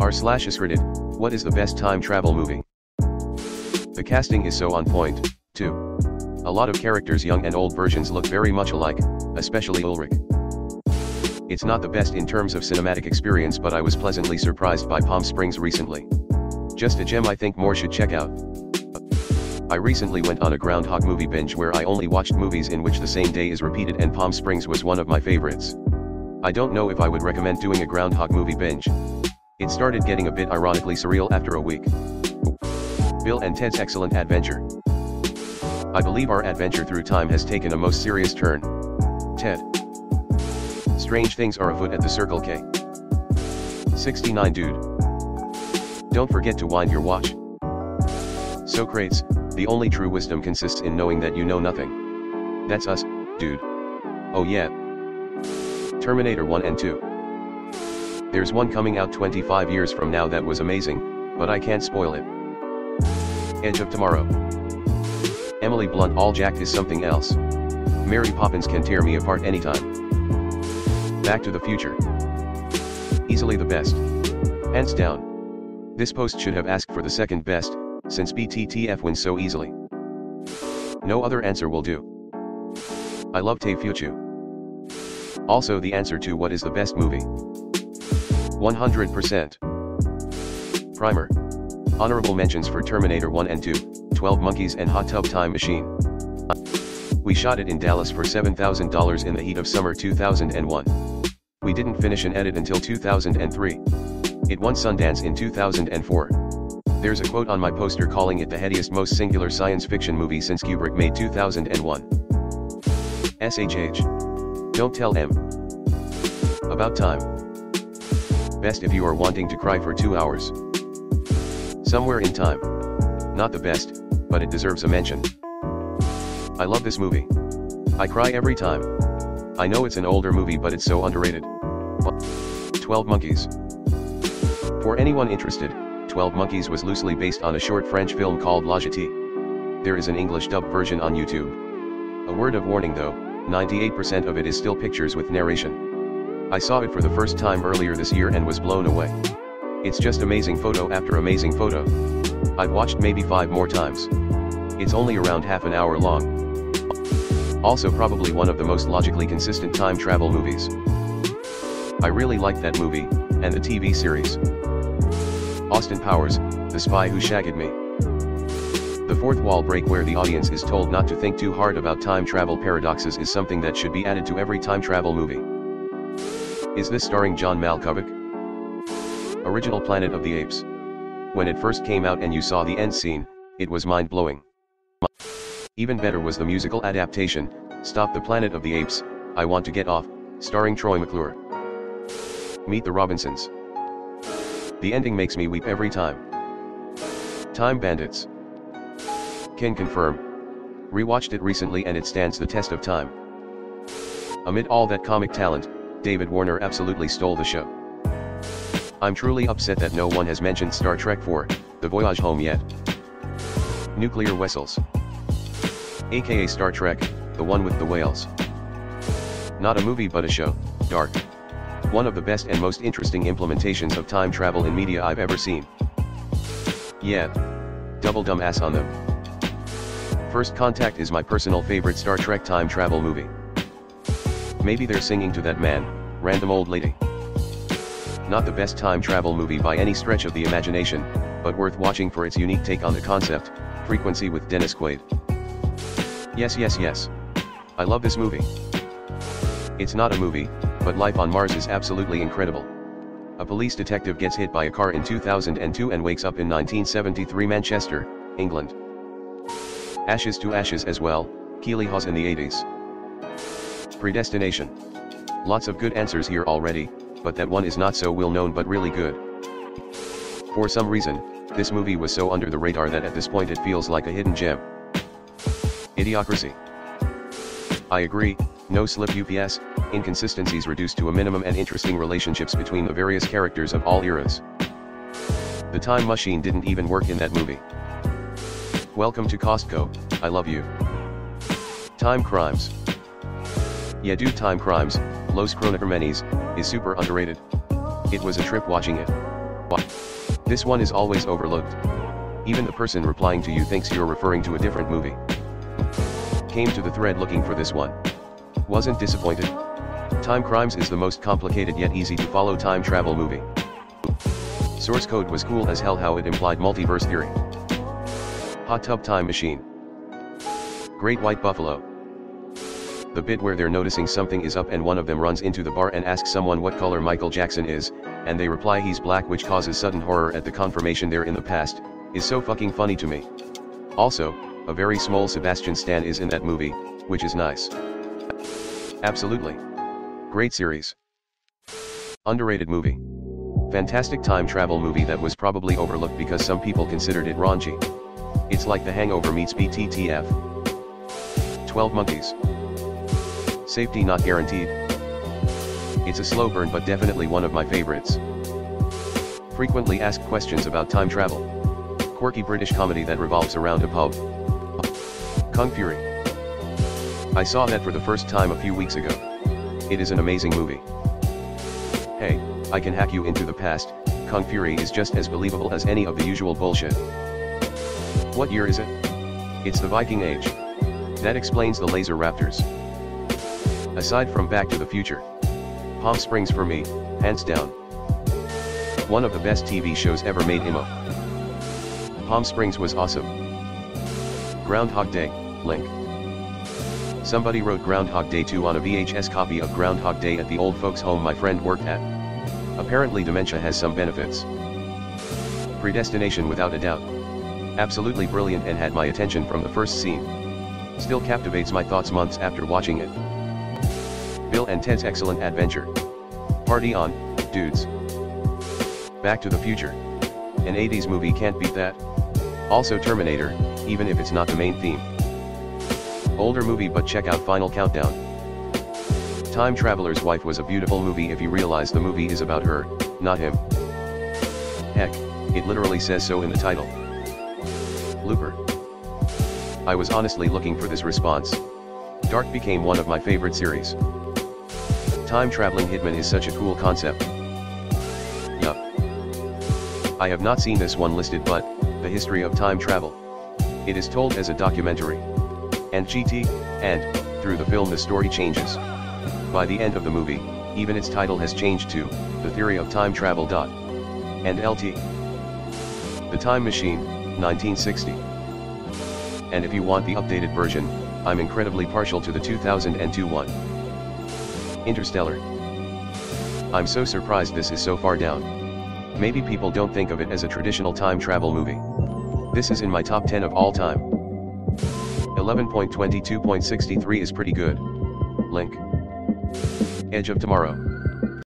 r/askreddit, what is the best time travel movie? The casting is so on point, too. A lot of characters, young and old versions, look very much alike, especially Ulrich. It's not the best in terms of cinematic experience, but I was pleasantly surprised by Palm Springs recently. Just a gem I think more should check out. I recently went on a Groundhog movie binge where I only watched movies in which the same day is repeated, and Palm Springs was one of my favorites. I don't know if I would recommend doing a Groundhog movie binge. It started getting a bit ironically surreal after a week. Bill and Ted's Excellent Adventure. I believe our adventure through time has taken a most serious turn. Ted. Strange things are afoot at the Circle K. 69 dude. Don't forget to wind your watch. Socrates, the only true wisdom consists in knowing that you know nothing. That's us, dude. Oh yeah. Terminator 1 and 2. There's one coming out 25 years from now that was amazing, but I can't spoil it. Edge of Tomorrow. Emily Blunt all jacked is something else. Mary Poppins can tear me apart anytime. Back to the Future. Easily the best. Hands down. This post should have asked for the second best, since BTTF wins so easily. No other answer will do. I love Te Fuchu. Also the answer to what is the best movie. 100%. Primer. Honorable mentions for Terminator 1 and 2, 12 Monkeys and Hot Tub Time Machine. We shot it in Dallas for $7,000 in the heat of summer 2001. We didn't finish an edit until 2003. It won Sundance in 2004. There's a quote on my poster calling it the headiest, most singular science fiction movie since Kubrick made 2001. SHH. Don't tell M. About Time. Best if you are wanting to cry for 2 hours. Somewhere in Time. Not the best, but it deserves a mention. I love this movie. I cry every time. I know it's an older movie, but it's so underrated. 12 Monkeys. For anyone interested, 12 Monkeys was loosely based on a short French film called La Jetée. There is an English dub version on YouTube. A word of warning though, 98% of it is still pictures with narration. I saw it for the first time earlier this year and was blown away. It's just amazing photo after amazing photo. I've watched maybe 5 more times. It's only around half an hour long. Also probably one of the most logically consistent time travel movies. I really liked that movie, and the TV series. Austin Powers, The Spy Who Shagged Me. The fourth wall break where the audience is told not to think too hard about time travel paradoxes is something that should be added to every time travel movie. Is this starring John Malkovich? Original Planet of the Apes. When it first came out and you saw the end scene, it was mind-blowing. Even better was the musical adaptation, Stop the Planet of the Apes, I Want to Get Off, starring Troy McClure. Meet the Robinsons. The ending makes me weep every time. Time Bandits. Can confirm. Rewatched it recently and it stands the test of time. Amid all that comic talent, David Warner absolutely stole the show. I'm truly upset that no one has mentioned Star Trek IV, The Voyage Home yet. Nuclear Vessels. AKA Star Trek, the one with the whales. Not a movie but a show, Dark. One of the best and most interesting implementations of time travel in media I've ever seen. Yeah. Double dumb ass on them. First Contact is my personal favorite Star Trek time travel movie. Maybe they're singing to that man, random old lady. Not the best time travel movie by any stretch of the imagination, but worth watching for its unique take on the concept, Frequency with Dennis Quaid. Yes. I love this movie. It's not a movie, but life on Mars is absolutely incredible. A police detective gets hit by a car in 2002 and wakes up in 1973 Manchester, England. Ashes to Ashes as well, Keeley Hawes in the 80s. Predestination. Lots of good answers here already, but that one is not so well known but really good. For some reason, this movie was so under the radar that at this point it feels like a hidden gem. Idiocracy. I agree, no slip UPS, inconsistencies reduced to a minimum and interesting relationships between the various characters of all eras. The time machine didn't even work in that movie. Welcome to Costco, I love you. Time Crimes. Yeah dude, Time Crimes, Los Cronocrímenes, is super underrated. It was a trip watching it. This one is always overlooked. Even the person replying to you thinks you're referring to a different movie. Came to the thread looking for this one. Wasn't disappointed. Time Crimes is the most complicated yet easy to follow time travel movie. Source code was cool as hell how it implied multiverse theory. Hot Tub Time Machine. Great White Buffalo. The bit where they're noticing something is up and one of them runs into the bar and asks someone what color Michael Jackson is, and they reply he's black, which causes sudden horror at the confirmation they're in the past, is so fucking funny to me. Also, a very small Sebastian Stan is in that movie, which is nice. Absolutely. Great series. Underrated movie. Fantastic time travel movie that was probably overlooked because some people considered it raunchy. It's like The Hangover meets BTTF. 12 Monkeys. Safety not guaranteed. It's a slow burn but definitely one of my favorites. Frequently asked questions about time travel. Quirky British comedy that revolves around a pub. Kung Fury. I saw that for the first time a few weeks ago. It is an amazing movie. Hey, I can hack you into the past. Kung Fury is just as believable as any of the usual bullshit. What year is it? It's the Viking Age. That explains the laser raptors. Aside from Back to the Future, Palm Springs for me, hands down. One of the best TV shows ever made. Palm Springs was awesome. Groundhog Day, link. Somebody wrote Groundhog Day 2 on a VHS copy of Groundhog Day at the old folks home my friend worked at. Apparently dementia has some benefits. Predestination without a doubt. Absolutely brilliant and had my attention from the first scene. Still captivates my thoughts months after watching it. Bill and Ted's Excellent Adventure. Party on, dudes. Back to the Future. An 80s movie can't beat that. Also Terminator, even if it's not the main theme. Older movie but check out Final Countdown. Time Traveler's Wife was a beautiful movie if you realize the movie is about her, not him. Heck, it literally says so in the title. Looper. I was honestly looking for this response. Dark became one of my favorite series. Time traveling hitman is such a cool concept. Yup. I have not seen this one listed, but The History of Time Travel. It is told as a documentary. And GT, and, through the film the story changes. By the end of the movie, even its title has changed to, The Theory of Time Travel. And LT. The Time Machine, 1960. And if you want the updated version, I'm incredibly partial to the 2002 one. Interstellar. I'm so surprised this is so far down. Maybe people don't think of it as a traditional time travel movie. This is in my top 10 of all time. 11.22.63 is pretty good. Link. Edge of Tomorrow.